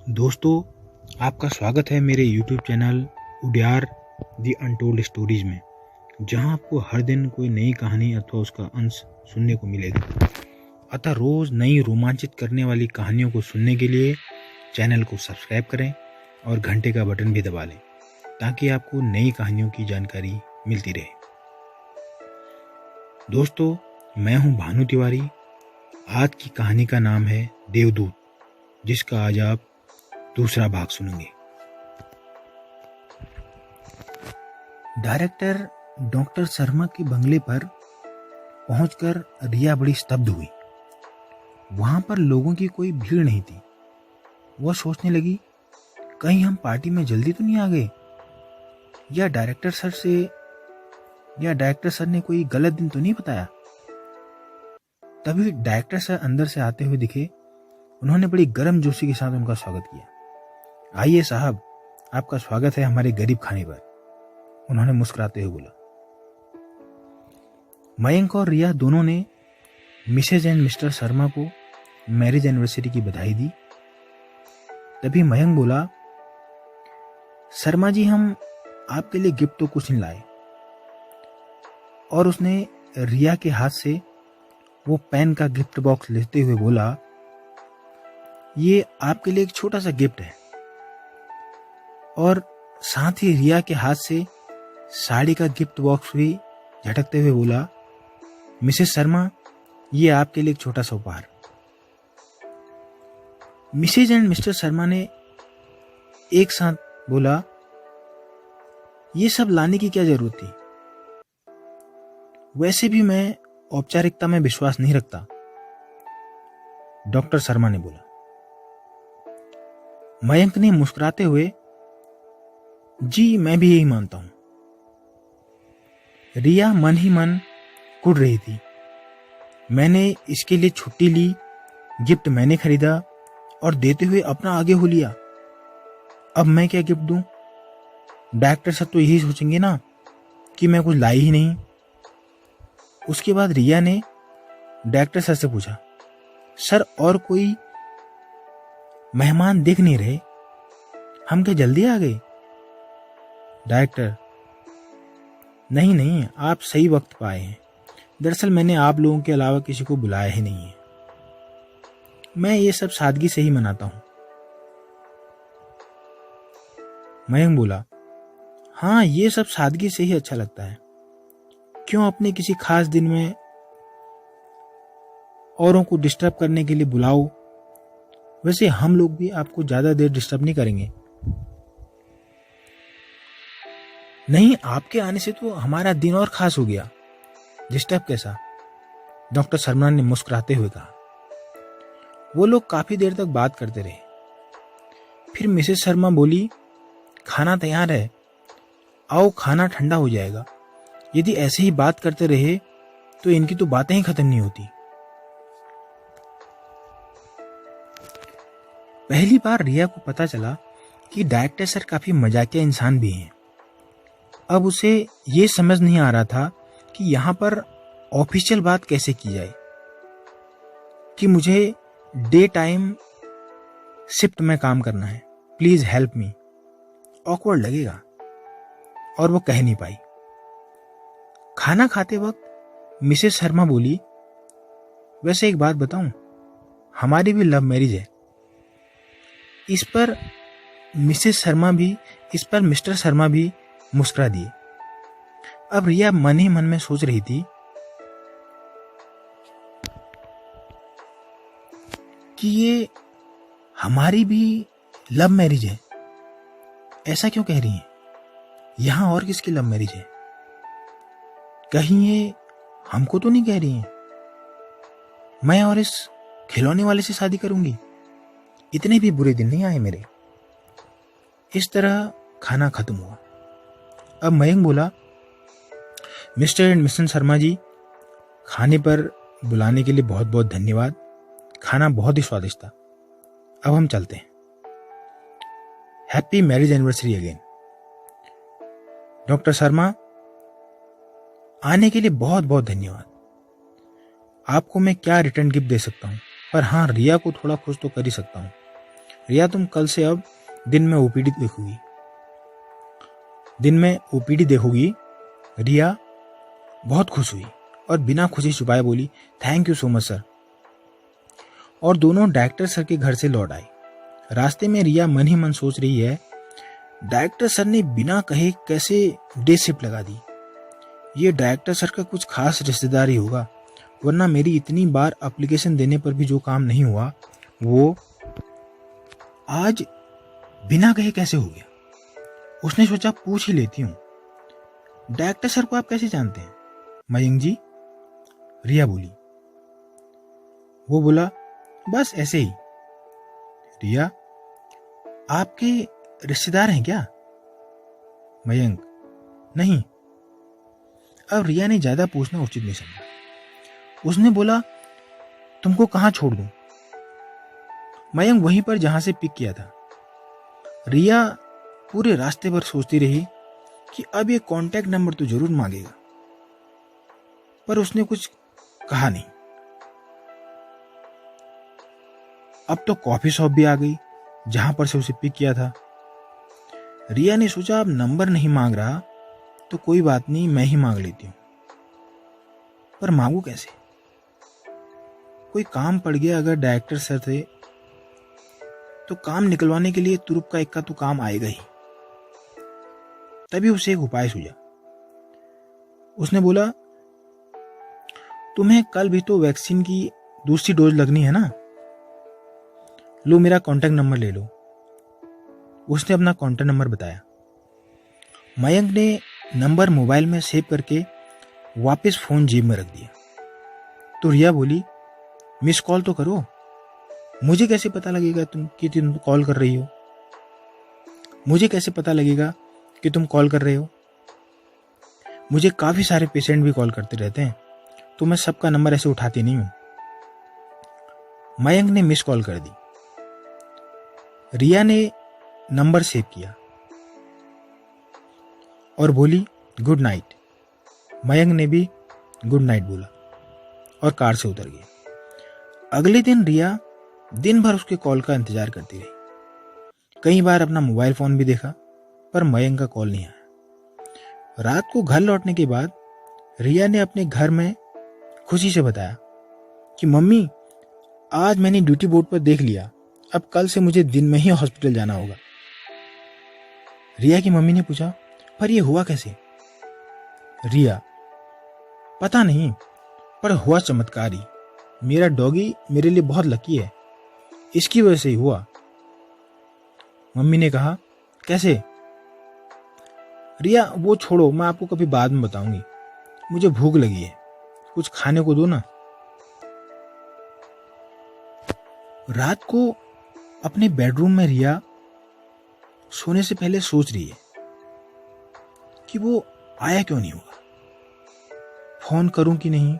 दोस्तों, आपका स्वागत है मेरे YouTube channel Udiyar the untold stories में, जहां आपको हर दिन कोई नई कहानी अथवा उसका अंश सुनने को मिलेगा। अतः रोज नई रोमांचित करने वाली कहानियों को सुनने के लिए चैनल को सब्सक्राइब करें और घंटे का बटन भी दबा लें, ताकि आपको नई कहानियों की जानकारी मिलती रहे। दोस्तों, मैं हूं भानु तिवारी। आज की कहानी का नाम है देवदूत, जिसका आज आप दूसरा भाग सुनेंगे। डायरेक्टर डॉक्टर शर्मा के बंगले पर पहुंचकर रिया बड़ी स्तब्ध हुई। वहां पर लोगों की कोई भीड़ नहीं थी। वह सोचने लगी, कहीं हम पार्टी में जल्दी तो नहीं आ गए, या डायरेक्टर सर ने कोई गलत दिन तो नहीं बताया। तभी डायरेक्टर सर अंदर से आते हुए दिखे। उन्होंने बड़ी गर्मजोशी के साथ उनका स्वागत किया। आइए साहब, आपका स्वागत है हमारे गरीब खाने पर, उन्होंने मुस्कुराते हुए बोला। मयंक और रिया दोनों ने मिसेज एंड मिस्टर शर्मा को मैरिज एनिवर्सरी की बधाई दी। तभी मयंक बोला, शर्मा जी, हम आपके लिए गिफ्ट तो कुछ नहीं लाए। और उसने रिया के हाथ से वो पेन का गिफ्ट बॉक्स लेते हुए बोला, ये आपके लिए एक छोटा सा गिफ्ट है। और साथ ही रिया के हाथ से साड़ी का गिफ्ट बॉक्स भी झटकते हुए बोला, मिसेस शर्मा, ये आपके लिए एक छोटा सा उपहार। मिसेज एंड मिस्टर शर्मा ने एक साथ बोला, ये सब लाने की क्या जरूरत थी? वैसे भी मैं औपचारिकता में विश्वास नहीं रखता, डॉक्टर शर्मा ने बोला। मयंक ने मुस्कुराते हुए, जी मैं भी यही मानता हूं। रिया मन ही मन कुढ़ रही थी। मैंने इसके लिए छुट्टी ली, गिफ्ट मैंने खरीदा और देते हुए अपना आगे हो लिया। अब मैं क्या गिफ्ट दूं? डायरेक्टर सर तो यही सोचेंगे ना कि मैं कुछ लाई ही नहीं। उसके बाद रिया ने डायरेक्टर सर से पूछा, सर और कोई मेहमान दिख नहीं रहे, हम क्या जल्दी आ गए? डायरेक्टर, नहीं, आप सही वक्त पर आए हैं। दरअसल मैंने आप लोगों के अलावा किसी को बुलाया ही नहीं है। मैं ये सब सादगी से ही मनाता हूं। मयंक बोला, हाँ, ये सब सादगी से ही अच्छा लगता है। क्यों अपने किसी खास दिन में औरों को डिस्टर्ब करने के लिए बुलाओ। वैसे हम लोग भी आपको ज्यादा देर डिस्टर्ब नहीं करेंगे। नहीं, आपके आने से तो हमारा दिन और खास हो गया। डिस्टर्ब कैसा? डॉक्टर शर्मा ने मुस्कुराते हुए कहा। वो लोग काफी देर तक बात करते रहे। फिर मिसेस शर्मा बोली, खाना तैयार है, आओ, खाना ठंडा हो जाएगा। यदि ऐसे ही बात करते रहे तो इनकी तो बातें ही खत्म नहीं होती। पहली बार रिया को पता चला कि डायरेक्टर सर काफी मजाकिया इंसान भी हैं। अब उसे ये समझ नहीं आ रहा था कि यहां पर ऑफिशियल बात कैसे की जाए, कि मुझे डे टाइम शिफ्ट में काम करना है, प्लीज हेल्प मी। ऑकवर्ड लगेगा, और वो कह नहीं पाई। खाना खाते वक्त मिसेस शर्मा बोली, वैसे एक बात बताऊं, हमारी भी लव मैरिज है। इस पर मिस्टर शर्मा भी मुस्कुरा दिए। अब रिया मन ही मन में सोच रही थी कि ये हमारी भी लव मैरिज है। ऐसा क्यों कह रही हैं? यहां और किसकी लव मैरिज है? कहीं ये हमको तो नहीं कह रही हैं? मैं और इस खिलौने वाले से शादी करूंगी? इतने भी बुरे दिन नहीं आए मेरे। इस तरह खाना खत्म हुआ। अब मयंक बोला, mister and Mrs Sharma ji, खाने पर बुलाने के लिए बहुत बहुत धन्यवाद। खाना बहुत ही स्वादिष्ट था। अब हम चलते हैं। Happy marriage anniversary again. Doctor Sharma, आने के लिए बहुत बहुत धन्यवाद। आपको मैं क्या रिटर्न गिफ्ट दे सकता हूं, पर हाँ, रिया को थोड़ा खुश तो कर ही सकता हूं। रिया तुम कल से अब दिन में ओपीडी देखोगी। रिया बहुत खुश हुई और बिना खुशी छुपाए बोली, thank you so much sir. और दोनों डायरेक्टर सर के घर से लौट आई। रास्ते में रिया मन ही मन सोच रही है, डायरेक्टर सर ने बिना कहे कैसे डे शिफ्ट लगा दी। ये डायरेक्टर सर का कुछ खास रिश्तेदार ही होगा, वरना मेरी इतनी बार एप्लीकेशन देने पर भी जो काम नहीं हुआ वो आज बिना कहे कैसे हो गया। उसने सोचा पूछ ही लेती हूँ, डायरेक्टर सर को आप कैसे जानते हैं? मयंक जी, रिया बोली। वो बोला, बस ऐसे ही। रिया, आपके रिश्तेदार हैं क्या? मयंक, नहीं। अब रिया ने ज्यादा पूछना उचित नहीं समझा। उसने बोला, तुमको कहां छोड़ दूं? मयंक वहीं पर जहां से पिक किया था। रिया पूरे रास्ते पर सोचती रही कि अब ये कांटेक्ट नंबर तो जरूर मांगेगा, पर उसने कुछ कहा नहीं। अब तो कॉफी शॉप भी आ गई जहां पर से उसे पिक किया था। रिया ने सोचा अब नंबर नहीं मांग रहा तो कोई बात नहीं, मैं ही मांग लेती हूं। पर मांगू कैसे? कोई काम पड़ गया अगर डायरेक्टर सर थे तो काम निकलवाने के लिए तुरुप का इक्का तो काम आएगा ही। तभी उसे एक उपाय सूझा। उसने बोला, तुम्हें कल भी तो वैक्सीन की दूसरी डोज लगनी है ना, लो मेरा कांटेक्ट नंबर ले लो। उसने अपना कांटेक्ट नंबर बताया। मयंक ने नंबर मोबाइल में सेव करके वापस फोन जेब में रख दिया। तो रिया बोली, मिस कॉल तो करो, मुझे कैसे पता लगेगा तुम कॉल कर रही हो? मुझे कैसे पता लगेगा कि तुम कॉल कर रहे हो? मुझे काफी सारे पेशेंट भी कॉल करते रहते हैं, तो मैं सबका नंबर ऐसे उठाती नहीं हूं। मयंक ने मिस कॉल कर दी। रिया ने नंबर सेव किया और बोली, गुड नाइट। मयंक ने भी गुड नाइट बोला और कार से उतर गया। अगले दिन रिया दिन भर उसके कॉल का इंतजार करती रही। कई बार अपना मोबाइल फोन भी देखा पर मयंक का कॉल नहीं आया। रात को घर लौटने के बाद रिया ने अपने घर में खुशी से बताया कि मम्मी, आज मैंने ड्यूटी बोर्ड पर देख लिया, अब कल से मुझे दिन में ही हॉस्पिटल जाना होगा। रिया की मम्मी ने पूछा, पर यह हुआ कैसे? रिया, पता नहीं, पर हुआ चमत्कार ही। मेरा डॉगी मेरे लिए बहुत लकी है, इसकी वजह से ही हुआ। मम्मी ने कहा, कैसे? रिया, वो छोड़ो, मैं आपको कभी बाद में बताऊंगी। मुझे भूख लगी है, कुछ खाने को दो ना। रात को अपने बेडरूम में रिया सोने से पहले सोच रही है कि वो आया क्यों नहीं होगा, फोन करूं कि नहीं।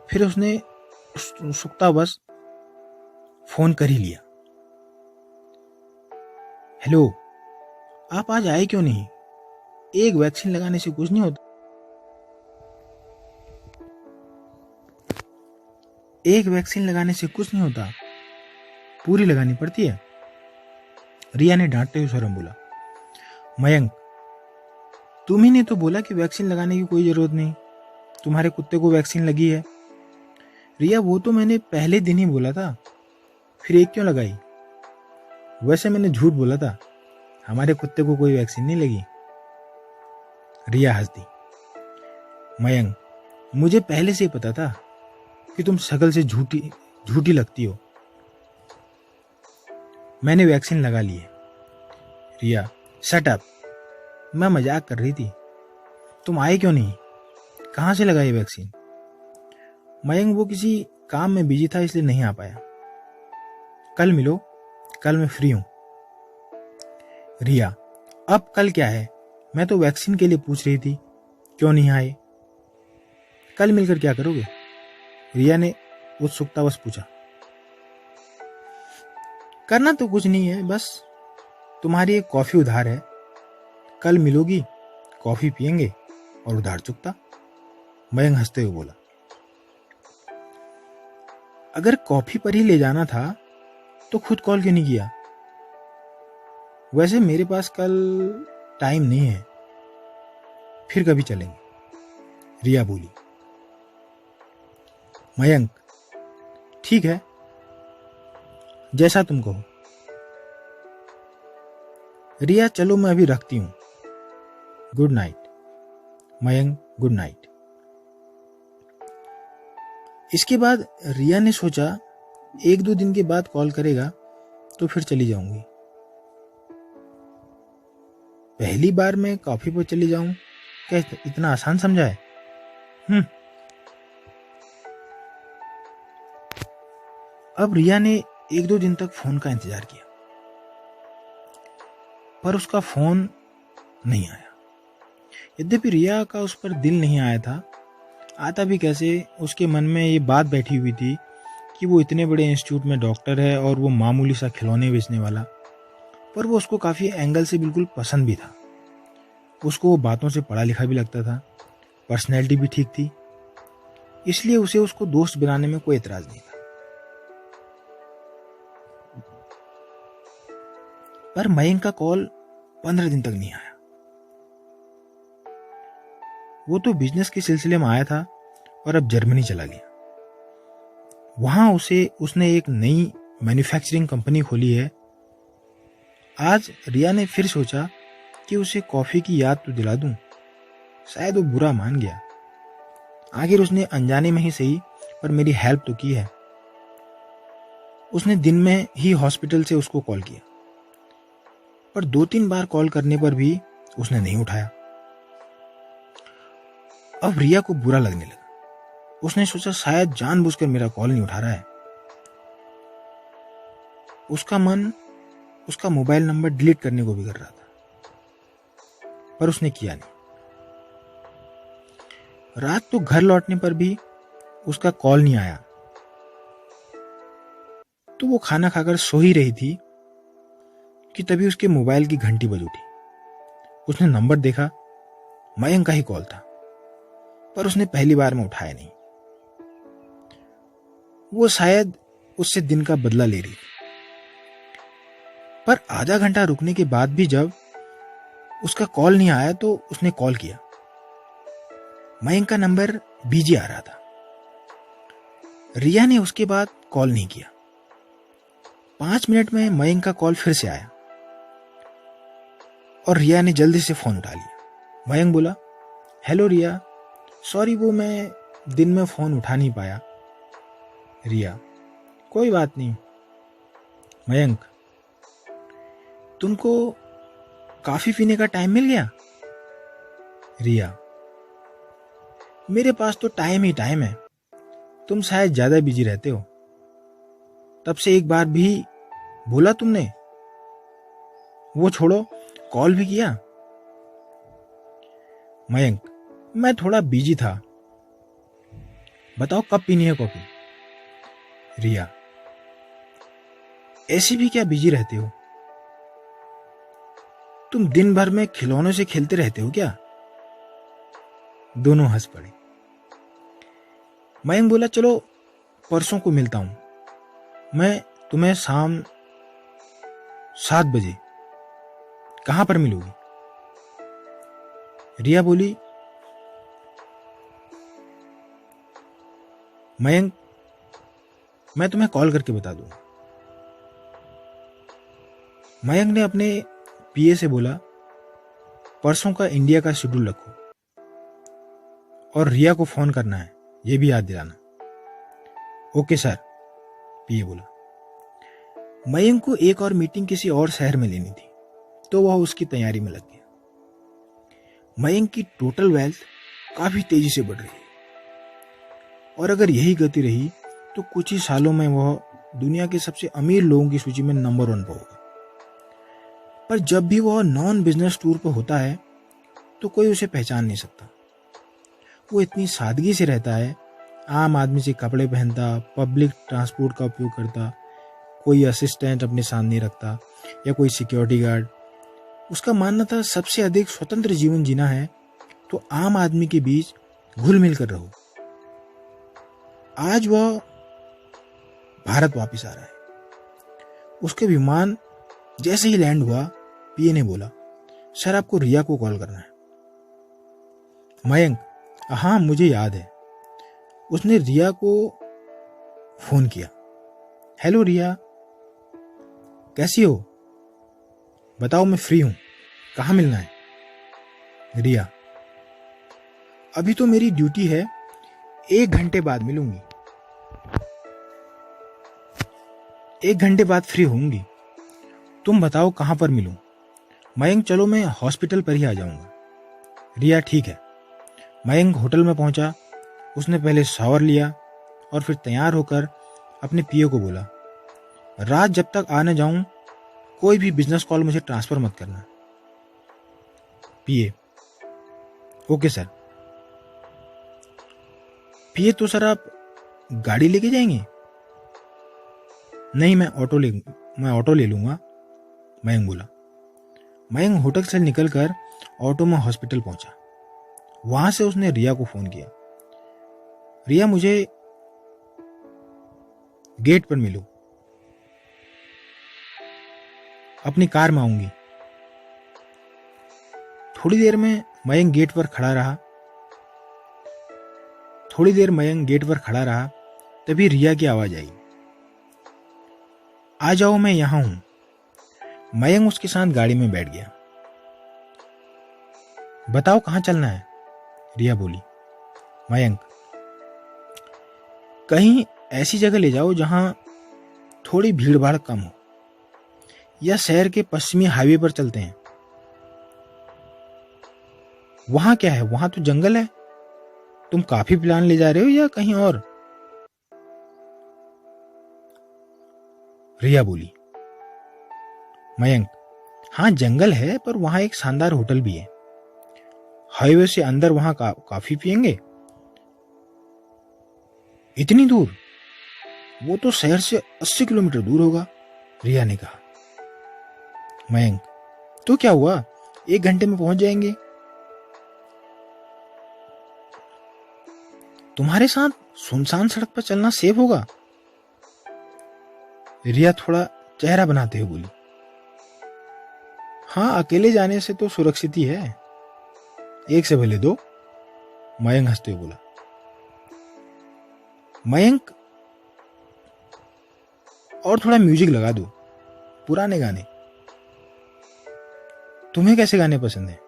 फिर उसने सुक्तावश फोन कर ही लिया। हेलो, आप आज आए क्यों नहीं? एक वैक्सीन लगाने से कुछ नहीं होता। एक वैक्सीन लगाने से कुछ नहीं होता, पूरी लगानी पड़ती है। रिया ने डांटते हुए स्वर में बोला, मयंक, तुम ही ने तो बोला कि वैक्सीन लगाने की कोई जरूरत नहीं, तुम्हारे कुत्ते को वैक्सीन लगी है। रिया, वो तो मैंने पहले दिन ही बोला था, फिर एक क्यों लगाई? वैसे मैंने झूठ बोला था, हमारे कुत्ते को कोई वैक्सीन नहीं लगी। रिया हंस दी। मयंक, मुझे पहले से ही पता था कि तुम शकल से झूठी लगती हो। मैंने वैक्सीन लगा ली है। रिया, शट अप, मैं मजाक कर रही थी। तुम आए क्यों नहीं? कहां से लगाई वैक्सीन? मयंक, वो किसी काम में बिजी था इसलिए नहीं आ पाया। कल मिलो, कल मैं फ्री हूं। रिया, अब कल क्या है? मैं तो वैक्सीन के लिए पूछ रही थी, क्यों नहीं आए? कल मिलकर क्या करोगे? रिया ने उत्सुकतावश पूछा। करना तो कुछ नहीं है, बस तुम्हारी एक कॉफी उधार है। कल मिलोगी, कॉफी पियेंगे और उधार चुकता। मयंक हंसते हुए बोला, अगर कॉफी पर ही ले जाना था तो खुद कॉल क्यों नहीं किया? वैसे मेरे पास कल टाइम नहीं है, फिर कभी चलेंगे, रिया बोली। मयंक, ठीक है, जैसा तुम कहो। रिया, चलो मैं अभी रखती हूं, good night. Mayank, good night. इसके बाद रिया ने सोचा 1-2 दिन के बाद कॉल करेगा तो फिर चली जाऊंगी। पहली बार मैं कॉफी पर चली जाऊं, क्या इतना आसान समझा है? अब रिया ने 1-2 दिन तक फोन का इंतजार किया, पर उसका फोन नहीं आया। यद्यपि रिया का उस पर दिल नहीं आया था, आता भी कैसे, उसके मन में ये बात बैठी हुई थी कि वो इतने बड़े इंस्टीट्यूट में डॉक्टर है और वो मामूली सा खिलौने बेचने वाला। पर वो उसको काफ़ी एंगल से बिल्कुल पसंद भी था। उसको वो बातों से पढ़ा लिखा भी लगता था, पर्सनैलिटी भी ठीक थी, इसलिए उसे उसको दोस्त बनाने में कोई एतराज नहीं था। पर मयंक का कॉल 15 दिन तक नहीं आया। वो तो बिजनेस के सिलसिले में आया था और अब जर्मनी चला गया। वहां उसने एक नई मैन्युफैक्चरिंग कंपनी खोली है। आज रिया ने फिर सोचा कि उसे कॉफी की याद तो दिला दूं, शायद वो बुरा मान गया। आखिर उसने अनजाने में ही सही पर मेरी हेल्प तो की है। उसने दिन में ही हॉस्पिटल से उसको कॉल किया, पर 2-3 बार कॉल करने पर भी उसने नहीं उठाया। अब रिया को बुरा लगने लगा। उसने सोचा शायद जानबूझकर मेरा कॉल नहीं उठा रहा है। उसका मन उसका मोबाइल नंबर डिलीट करने को भी कर रहा था, पर उसने किया नहीं। रात को घर लौटने पर भी उसका कॉल नहीं आया, तो वो खाना खाकर सो ही रही थी कि तभी उसके मोबाइल की घंटी बज उठी। उसने नंबर देखा, मयंक का ही कॉल था, पर उसने पहली बार में उठाया नहीं। वो शायद उससे दिन का बदला ले रही थी। पर आधा घंटा रुकने के बाद भी जब उसका कॉल नहीं आया तो उसने कॉल किया। मयंक का नंबर बिजी आ रहा था। रिया ने उसके बाद कॉल नहीं किया। 5 मिनट में मयंक का कॉल फिर से आया और रिया ने जल्दी से फोन उठा लिया। मयंक बोला, हेलो रिया, सॉरी वो मैं दिन में फोन उठा नहीं पाया। रिया, कोई बात नहीं। मयंक, तुमको कॉफी पीने का टाइम मिल गया? रिया, मेरे पास तो टाइम ही टाइम है, तुम शायद ज्यादा बिजी रहते हो। तब से एक बार भी बोला तुमने? वो छोड़ो, कॉल भी किया? मयंक, मैं थोड़ा बिजी था। बताओ कब पीनी है कॉफी? रिया, ऐसी भी क्या बिजी रहते हो? तुम दिन भर में खिलौनों से खेलते रहते हो क्या? दोनों हंस पड़े। मयंक बोला, चलो परसों को मिलता हूं मैं तुम्हें शाम 7 बजे। कहां पर मिलोगी? रिया बोली, मयंक, मैं तुम्हें कॉल करके बता दूंगा। मयंक ने अपने पीए से बोला, परसों का इंडिया का शेड्यूल रखो और रिया को फोन करना है, यह भी याद दिलाना। ओके सर, पीए बोला। मयंक को एक और मीटिंग किसी और शहर में लेनी थी, तो वह उसकी तैयारी में लग गया। मयंक की टोटल वेल्थ काफी तेजी से बढ़ रही है और अगर यही गति रही तो कुछ ही सालों में वह दुनिया के सबसे अमीर लोगों की सूची में नंबर 1 पर होगा। पर जब भी वह नॉन बिजनेस टूर पर होता है तो कोई उसे पहचान नहीं सकता। वो इतनी सादगी से रहता है, आम आदमी से कपड़े पहनता, पब्लिक ट्रांसपोर्ट का उपयोग करता, कोई असिस्टेंट अपने साथ नहीं रखता या कोई सिक्योरिटी गार्ड। उसका मानना था सबसे अधिक स्वतंत्र जीवन जीना है तो आम आदमी के बीच घुल मिल कर रहो। आज वह भारत वापस आ रहा है। उसके विमान जैसे ही लैंड हुआ, पीए ने बोला, सर आपको रिया को कॉल करना है। मयंक, हाँ मुझे याद है। उसने रिया को फोन किया। हेलो रिया, कैसी हो? बताओ, मैं फ्री हूं, कहाँ मिलना है? रिया, अभी तो मेरी ड्यूटी है, 1 घंटे बाद मिलूंगी। 1 घंटे बाद फ्री होंगी। तुम बताओ कहां पर मिलूं? मयंक, चलो मैं हॉस्पिटल पर ही आ जाऊंगा। रिया, ठीक है। मयंक होटल में पहुंचा। उसने पहले शावर लिया और फिर तैयार होकर अपने पीए को बोला, रात जब तक आ न जाऊं कोई भी बिजनेस कॉल मुझे ट्रांसफर मत करना। पीए, ओके सर। पीए, तो सर आप गाड़ी लेके जाएंगे? नहीं, मैं ऑटो ले लूंगा, मयंक बोला। मयंक होटल से निकलकर ऑटो में हॉस्पिटल पहुंचा। वहां से उसने रिया को फोन किया, रिया मुझे गेट पर मिलो, अपनी कार में आऊंगी। थोड़ी देर मयंक गेट पर खड़ा रहा। तभी रिया की आवाज आई, आ जाओ, मैं यहां हूं। मयंक उसके साथ गाड़ी में बैठ गया। बताओ कहां चलना है? रिया बोली। मयंक, कहीं ऐसी जगह ले जाओ जहां थोड़ी भीड़ भाड़ कम हो, या शहर के पश्चिमी हाईवे पर चलते हैं। वहां क्या है? वहां तो जंगल है। तुम काफी प्लान ले जा रहे हो या कहीं और? रिया बोली। मयंक, हाँ जंगल है, पर वहां एक शानदार होटल भी है। हाईवे से अंदर, वहां काफी पियेंगे। इतनी दूर? वो तो शहर से 80 किलोमीटर दूर होगा, रिया ने कहा। मयंक, तो क्या हुआ, 1 घंटे में पहुंच जाएंगे। तुम्हारे साथ सुनसान सड़क पर चलना सेफ होगा? रिया थोड़ा चेहरा बनाते हुए बोली। हाँ, अकेले जाने से तो सुरक्षित ही है, 1 से भले 2, मयंक हंसते हुए बोला। मयंक, और थोड़ा म्यूजिक लगा दो, पुराने गाने। तुम्हें कैसे गाने पसंद हैं?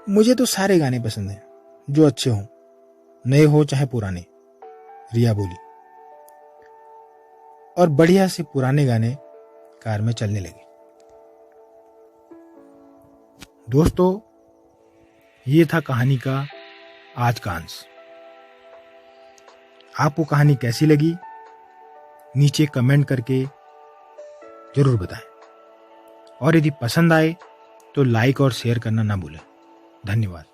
मुझे तो सारे गाने पसंद हैं, जो अच्छे हों, नए हो चाहे पुराने, रिया बोली। और बढ़िया से पुराने गाने कार में चलने लगे। दोस्तों, ये था कहानी का आज का अंश। आपको कहानी कैसी लगी नीचे कमेंट करके जरूर बताएं, और यदि पसंद आए तो लाइक और शेयर करना ना भूलें। धन्यवाद।